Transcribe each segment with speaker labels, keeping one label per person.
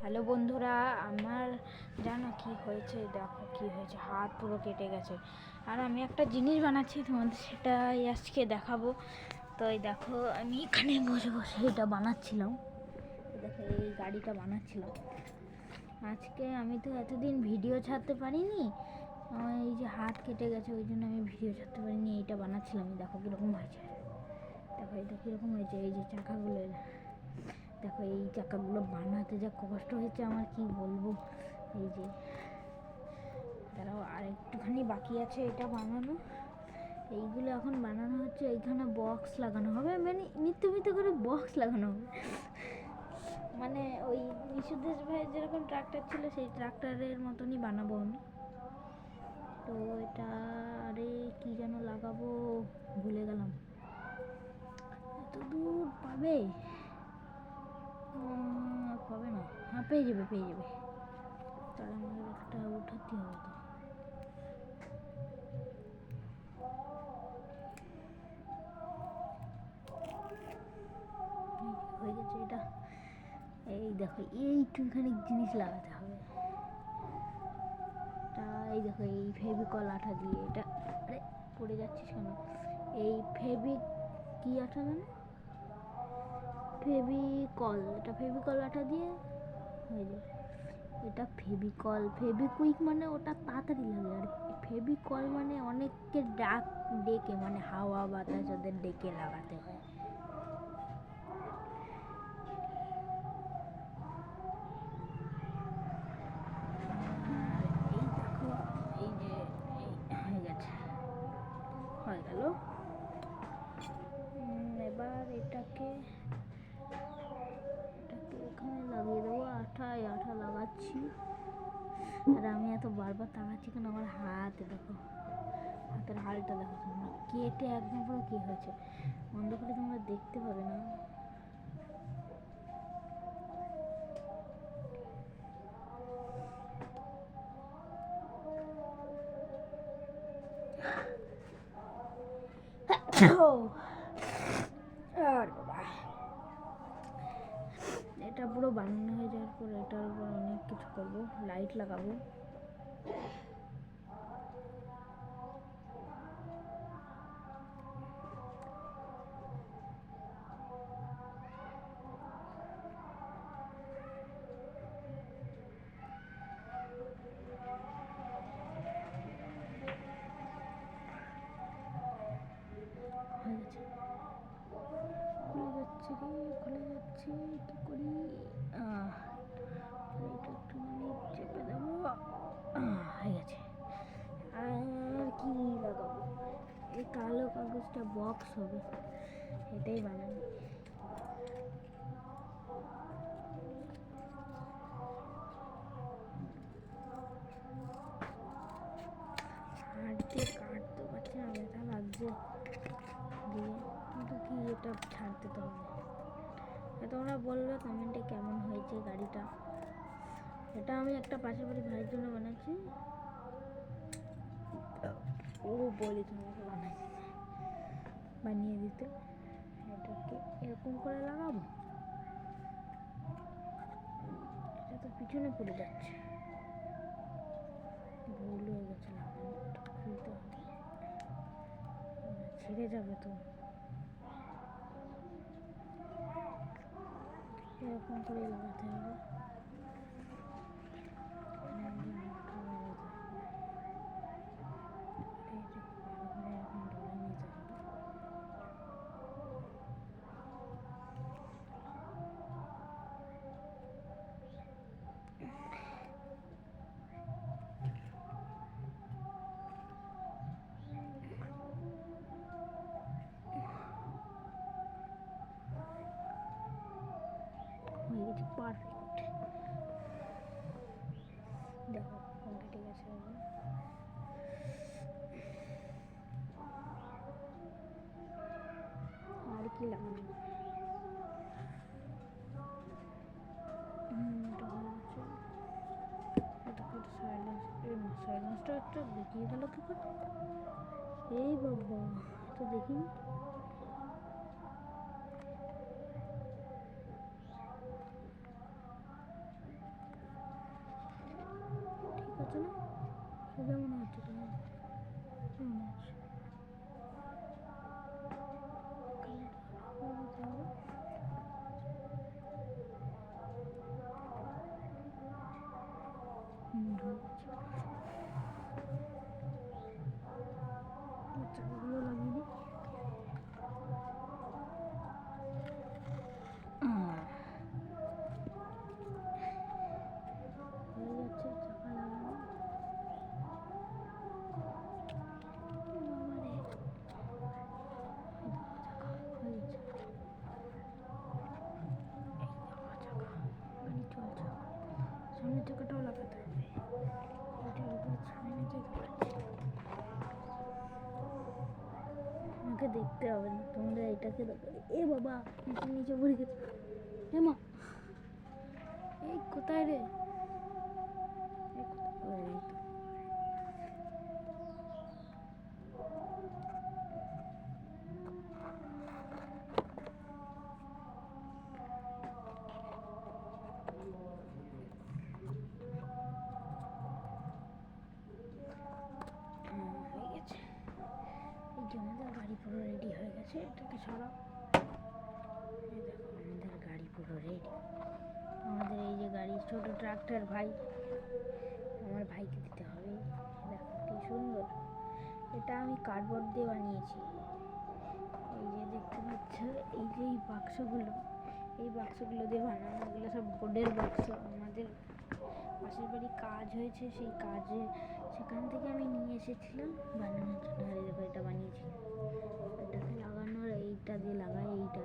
Speaker 1: Hello বন্ধুরা, আমার জানো কি হয়েছে? দেখো কি হয়েছে, হাত পুরো কেটে গেছে। আর আমি একটা জিনিস বানাচ্ছি, তোমাদের সেটাই আজকে দেখাবো। তো এই দেখো, আমি এখানে বসে বসে এটা বানাচ্ছিলাম। দেখো, এই গাড়িটা বানাচ্ছিলাম। আজকে আমি তো এতদিন ভিডিও ছাড়তে পারিনি, আমার এই যে হাত কেটে গেছে, ওই জন্য আমি ভিডিও ছাড়তে পারিনি। এইটা বানাচ্ছিলাম, দেখো কীরকম হয়েছে। দেখো এটা কীরকম হয়েছে, এই যে চাকাগুলো, দেখো এই চাকাগুলো বানাতে যা কষ্ট হয়েছে আমার, কি বলবো। এই যে তারাও আর একটুখানি বাকি আছে এটা বানানো। এইগুলো এখন বানানো হচ্ছে। এইখানে বক্স লাগানো হবে, মানে নিত্য করে বক্স লাগানো হবে। মানে ওই নিশুদেশ ভাইয়ের যেরকম ট্রাক্টর ছিল, সেই ট্রাক্টরের মতনই বানাবো আমি। তো এটা, আরে কি যেন লাগাবো, ভুলে গেলাম। এত দূর পাবে? পাবে না। হ্যাঁ, পেয়ে যাবে। তাহলে আমাদের একটা উঠাতে হবে। তো হয়ে গেছে এটা। এই দেখো, এইটুখানি জিনিস লাগাতে হবে। এই দেখো, এই ফেভিকল আঠা দিয়ে এটা, আরে পড়ে যাচ্ছিস কেন? এই কি আঠা জানো? ফেভিকল, এটা ফেভিকল আঠা দিয়ে হয়ে যাবে। এটা ফেভিকুইক মানে ওটা তাড়াতাড়ি লাগে, আর ফেভিকল মানে অনেককে ডেকে, মানে হাওয়া বাতাস ওদের ডেকে লাগাতে হয়। এই দেখো, এই যে হয়ে গেছে, হয়ে গেল। এবার এটাকে এখানে লাগিয়ে দেবো। আঠা লাগাচ্ছি। আর আমি এত বারবার তাকাচ্ছি কেন? আমার হাতে দেখো, হাতের হালটা দেখো তোমরা, কেটে একদম পুরো কি হয়েছে। বন্ধ করে তোমরা দেখতে পাবে না। আর বাবা, এটা পুরো বানানো হয়ে যাওয়ার পর এটার উপর অনেক কিছু করবো, লাইট লাগাবো। হয়ে গেছে, খুলে যাচ্ছে কি করি? এটা একটুখানি চেপে দেবো। হয়ে গেছে। আর কি লাগাবো? এই কালো কাগজটা বক্স হবে, এটাই বানাবো। হাত দিয়ে কাটতে পারছি না, ব্যথা লাগছে দিয়ে, কিন্তু কি, এটা ছাড়তে তো হবে। তোমরা বলবে কমেন্টে কেমন হয়েছে গাড়িটা। এটা আমি একটা পাশের বাড়ি ভাইয়ের জন্য বানাচ্ছি। ও বলি তোমাকে বানিয়ে দিতে। এটাকে এরকম করে লাগাবো। এটা তো পিছনে পড়ে যাচ্ছে, ভুল হয়ে গেছে লাগানোটা, খুলতে হবে, ছিঁড়ে যাবে তো। এরকম করে লাগাতে হবে। হয়ে গেছে পারফেক্ট। দেখো কেটে গেছে। আর কি লাগানো? এটা হয়ে গেছে। এটাকে সাইলেন্সটা একটা দেখিয়ে গেল কি করে? এই বাবা, তো দেখিনি। কেমন হচ্ছে তোমার? কেমন হচ্ছে? চাকাগুলো লাগিয়ে দিই। হয়ে যাচ্ছে চাকা লাগানো। সামনের চাকাটাও লাগাতে হবে। এটার উপরে ছাইনিতে আমাকে দেখতে হবে না, তোমরা এটাকে দেখো। এ বাবা, নিচে নিচে পড়ে গেছে। এ মা, এই কোথায় রে? এই তো। হয়ে গেছে। এই যে আমাদের গাড়ি পুরো রেডি হয়ে গেছে। এটাকে সরাও। এই দেখো আমাদের গাড়ি পুরো রেডি। আমাদের এই যে গাড়ি, ছোট ট্রাক্টর ভাই, আমার ভাইকে দিতে হবে। দেখো কি সুন্দর। এটা আমি কার্ডবোর্ড দিয়ে বানিয়েছি। এই যে দেখতে পাচ্ছ, এই যে এই বাক্সগুলো দিয়ে বানানো। এগুলো সব বোর্ডের বাক্স। আমাদের পাশের বাড়ি কাজ হয়েছে, সেই কাজে সেখান থেকে আমি নিয়ে এসেছিলাম বানানোর জন্য। আর দেখো এটা বানিয়েছি। এটাকে লাগানোর, এইটা দিয়ে লাগাই, এইটা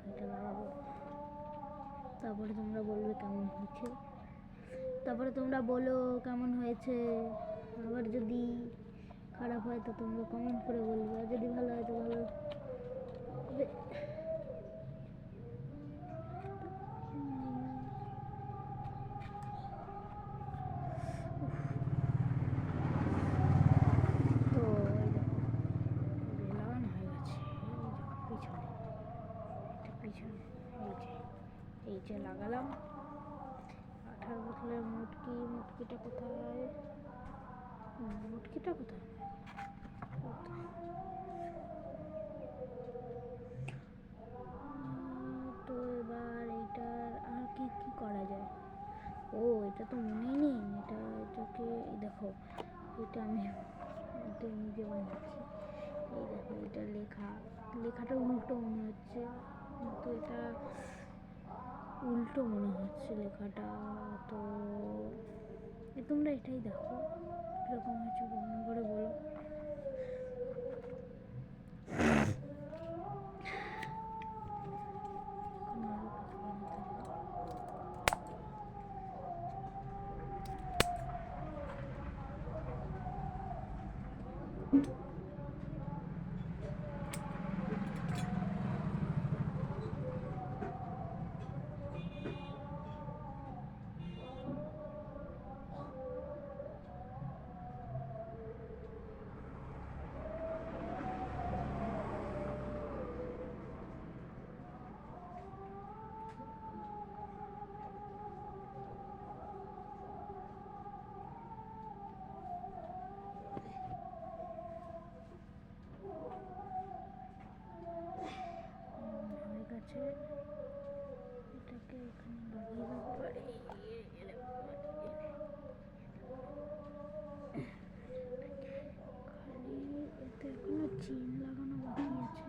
Speaker 1: এটা লাগাবো। তারপরে তোমরা বলবে কেমন হয়েছে। আবার যদি খারাপ হয় তো তোমরা কমেন্ট করে বলবে, আর যদি ভালো হয় তো ভালো। তো এই দেখো লাগানো হয়ে গেছে। পিছনে এই যে লাগালাম। 18 বোতলের মুটকিটা কোথায়? তো এবার এইটার আর কি করা যায়? ও, এটা তো মনেই নেই। এটাকে দেখো, এটা আমি নিজে বানিয়েছি। এই দেখো, এটা লেখাটা উল্টো মনে হচ্ছে, কিন্তু এটা উল্টো মনে হচ্ছে লেখাটা। তো তোমরা এটাই দেখো কীরকম হয়েছে, কমেন্ট করে বলো। হয়ে গেছে। এটাকে এখানে লাগিয়ে দেবো। এতে এখনো চেন লাগানো বাকি আছে।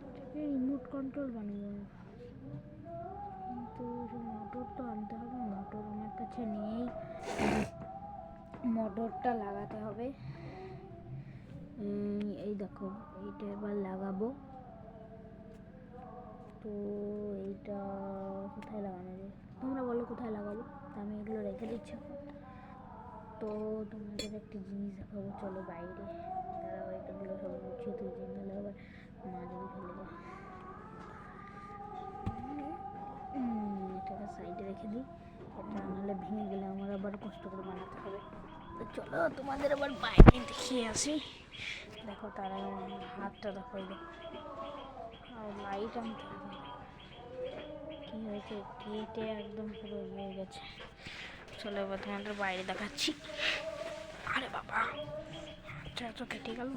Speaker 1: এটাকে রিমোট কন্ট্রোল বানাবো, কিন্তু মোটর তো আনতে হবে। মোটর আমার কাছে নেই, মোটরটা লাগাতে হবে। এই দেখো, এইটা এবার লাগাবো। তো এইটা কোথায় লাগানো যায় তোমরা বলো, কোথায় লাগাবো? আমি এগুলো রেখে দিচ্ছি এখন। তো তোমাদের একটা জিনিস দেখাবো, চলো বাইরে। দাঁড়াও, এটাগুলো সব গুছিয়ে তুলছি, নাহলে আবার মা যদি ফেলে যায়। এটাকে সাইডে রেখে দিই, এটা নাহলে ভেঙে গেলে আমার আবার কষ্ট করে বানাতে হবে। তো চলো তোমাদের আবার বাইরে দেখিয়ে আসি। দেখো, তারা হাতটা দেখো, আর লাইট আনতে হবে। কী হয়েছে, কেটে একদম পুরো ইয়ে হয়ে গেছে। চলো এবার তোমাদের বাইরে দেখাচ্ছি। আরে বাবা, আচ্ছা আচ্ছা কেটে গেল।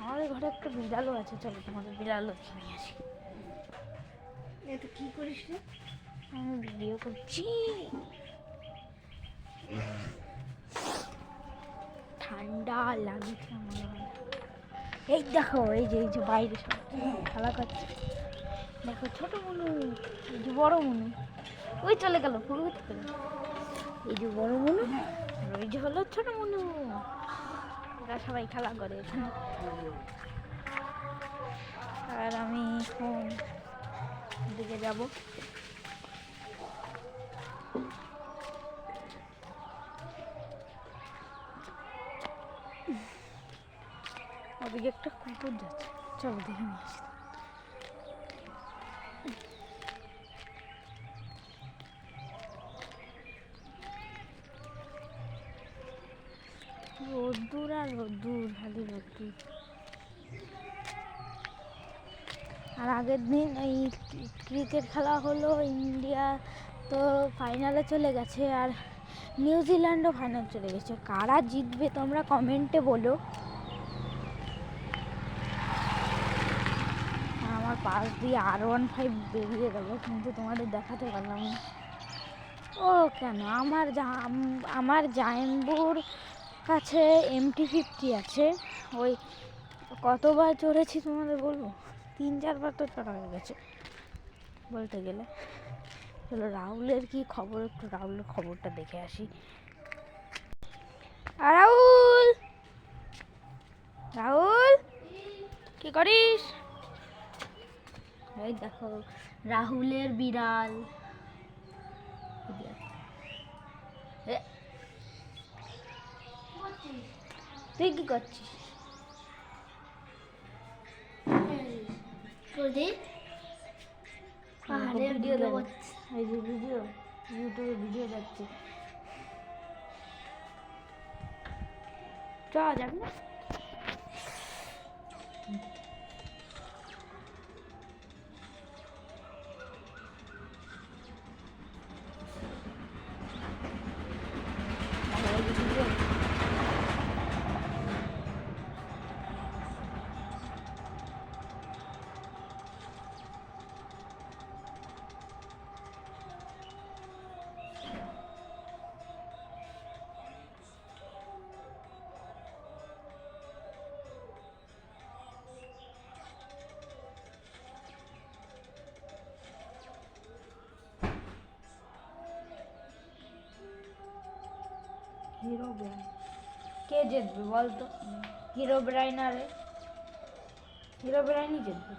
Speaker 1: আমাদের ঘরে একটা বিড়ালও আছে, চলো তোমাদের বিড়ালও দেখে নিয়ে আসি।
Speaker 2: এটা কি করিস রে?
Speaker 1: আমি ভিডিও করছি। ঠান্ডা লাগছে আমার। এই দেখো, এই যে বাইরে সব খেলা করছে। দেখো ছোট মনু, এই যে বড় মনু, ওই চলে গেল ফুট করে। এই যে বড় মনু আর ওই যে হলো ছোট মনু। ওরা সবাই খেলা করে এখানে। আর আমি এখন দিকে যাব। ওদিকে একটা কুকুর যাচ্ছে, চলো দেখে নিয়ে আসি। রোদ্দুর আর রোদ্দুর, খালি রোদ্দুর। আর আগের দিন এই ক্রিকেট খেলা হলো, ইন্ডিয়া তো ফাইনালে চলে গেছে আর নিউজিল্যান্ডও ফাইনাল চলে গেছে। কারা জিতবে তোমরা কমেন্টে বলো। আমার পাশ দিয়ে R15 বেরিয়ে গেল, কিন্তু তোমাদের দেখাতে পারলাম না। ও কেন, আমার জাইম্বুর কাছে MT-50 আছে। ওই কতবার চড়েছি তোমাদের বলবো, 3-4 বার তো চড়া হয়ে গেছে বলতে গেলে। চলো রাহুলের কি খবর, একটু রাহুলের খবরটা দেখে আসি। রাহুল, রাহুল কি করিস? এই দেখো রাহুলের বিড়াল। তুই কি করছিস? ভিডিও দেবো, এই যে ভিডিও, ইউটিউবে ভিডিও দেখছি। চ যাবি না? হিরো ব্রাইন কে জিতবে বলতো? হিরো ব্রাইন, আরে হিরো ব্রাইনই জিতবে।